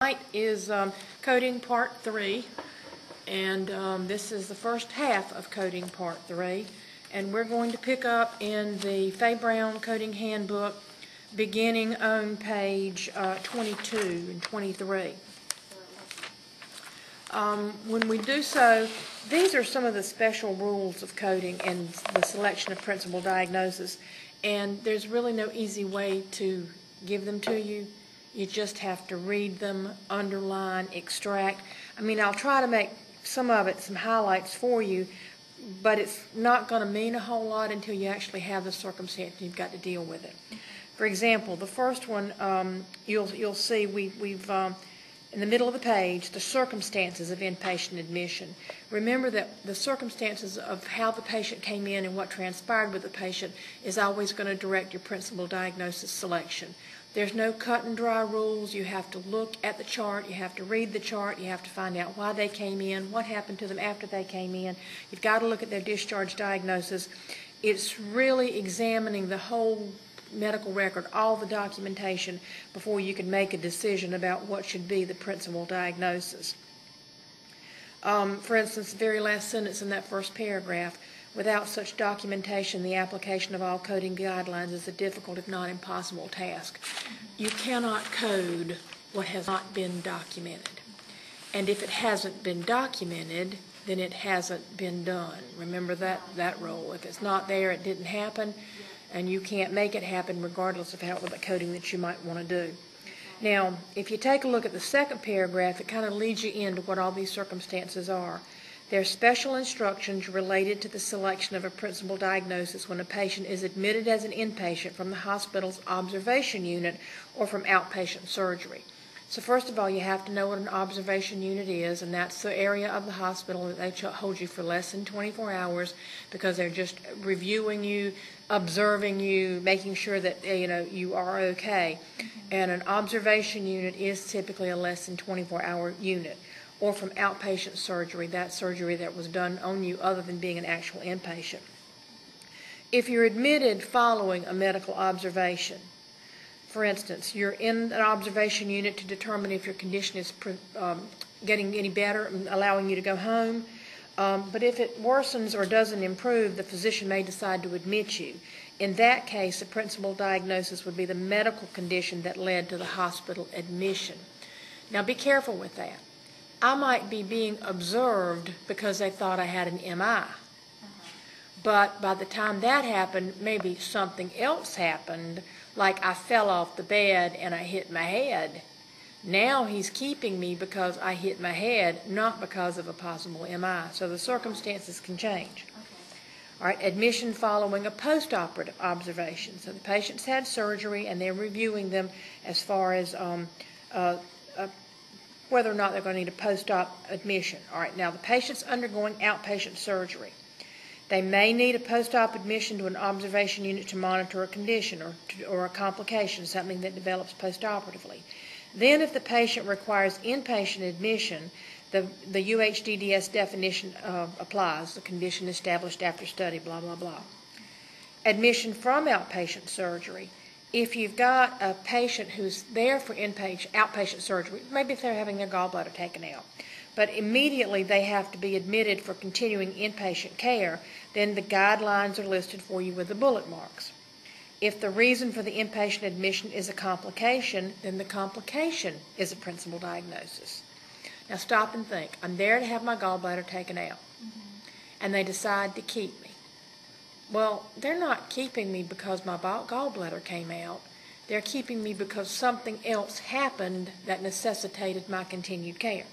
Tonight is coding part 3, and this is the first half of coding part 3, and we're going to pick up in the Fay Brown Coding Handbook beginning on page 22 and 23. When we do so, these are some of the special rules of coding and the selection of principal diagnosis, and there's really no easy way to give them to you. You just have to read them, underline, extract. I mean, I'll try to make some of it some highlights for you, but it's not going to mean a whole lot until you actually have the circumstance and you've got to deal with it. For example, the first one, you'll see we've in the middle of the page, the circumstances of inpatient admission. Remember that the circumstances of how the patient came in and what transpired with the patient is always going to direct your principal diagnosis selection. There's no cut and dry rules. You have to look at the chart, you have to read the chart, you have to find out why they came in, what happened to them after they came in. You've got to look at their discharge diagnosis. It's really examining the whole medical record, all the documentation, before you can make a decision about what should be the principal diagnosis. For instance, the very last sentence in that first paragraph, without such documentation, the application of all coding guidelines is a difficult, if not impossible, task. You cannot code what has not been documented. And if it hasn't been documented, then it hasn't been done. Remember that rule. If it's not there, it didn't happen, and you can't make it happen regardless of the coding that you might want to do. Now, if you take a look at the second paragraph, it kind of leads you into what all these circumstances are. There are special instructions related to the selection of a principal diagnosis when a patient is admitted as an inpatient from the hospital's observation unit or from outpatient surgery. So first of all, you have to know what an observation unit is, and that's the area of the hospital that they hold you for less than 24 hours because they're just reviewing you, observing you, making sure that you are okay. And an observation unit is typically a less than 24-hour unit. Or from outpatient surgery, that surgery that was done on you other than being an actual inpatient. If you're admitted following a medical observation, for instance, you're in an observation unit to determine if your condition is getting any better and allowing you to go home, but if it worsens or doesn't improve, the physician may decide to admit you. In that case, the principal diagnosis would be the medical condition that led to the hospital admission. Now be careful with that. I might be being observed because they thought I had an MI. But by the time that happened, maybe something else happened, like I fell off the bed and I hit my head. Now he's keeping me because I hit my head, not because of a possible MI. So the circumstances can change. All right, admission following a post-operative observation. So the patient's had surgery and they're reviewing them as far as whether or not they're going to need a post-op admission. All right, now the patient's undergoing outpatient surgery. They may need a post-op admission to an observation unit to monitor a condition or a complication, something that develops post-operatively. Then if the patient requires inpatient admission, the UHDDS definition applies, the condition established after study, blah, blah, blah. Admission from outpatient surgery. If you've got a patient who's there for outpatient surgery, maybe if they're having their gallbladder taken out, but immediately they have to be admitted for continuing inpatient care, then the guidelines are listed for you with the bullet marks. If the reason for the inpatient admission is a complication, then the complication is a principal diagnosis. Now stop and think. I'm there to have my gallbladder taken out, and they decide to keep me. Well, they're not keeping me because my gallbladder came out. They're keeping me because something else happened that necessitated my continued care.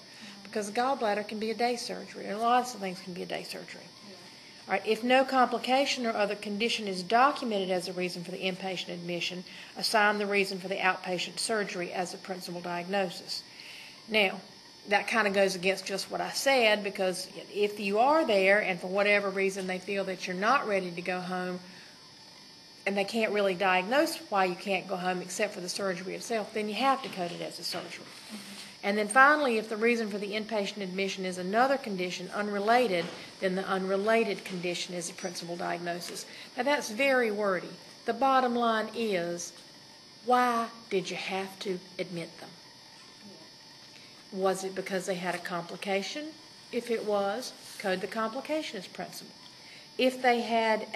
Because the gallbladder can be a day surgery, and lots of things can be a day surgery. All right, if no complication or other condition is documented as a reason for the inpatient admission, assign the reason for the outpatient surgery as a principal diagnosis. Now, that kind of goes against just what I said, because if you are there and for whatever reason they feel that you're not ready to go home and they can't really diagnose why you can't go home except for the surgery itself, then you have to code it as a surgery. And then finally, if the reason for the inpatient admission is another condition unrelated, then the unrelated condition is a principal diagnosis. Now that's very wordy. The bottom line is, why did you have to admit them? Was it because they had a complication? If it was, code the complication as principal. If they had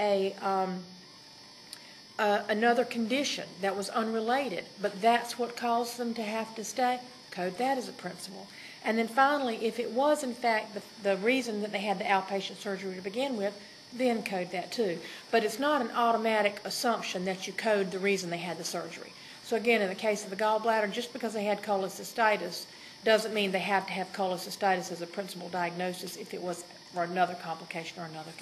another condition that was unrelated, but that's what caused them to have to stay, code that as a principal. And then finally, if it was in fact the reason that they had the outpatient surgery to begin with, then code that too. But it's not an automatic assumption that you code the reason they had the surgery. So again, in the case of the gallbladder, just because they had cholecystitis doesn't mean they have to have cholecystitis as a principal diagnosis if it was for another complication or another condition.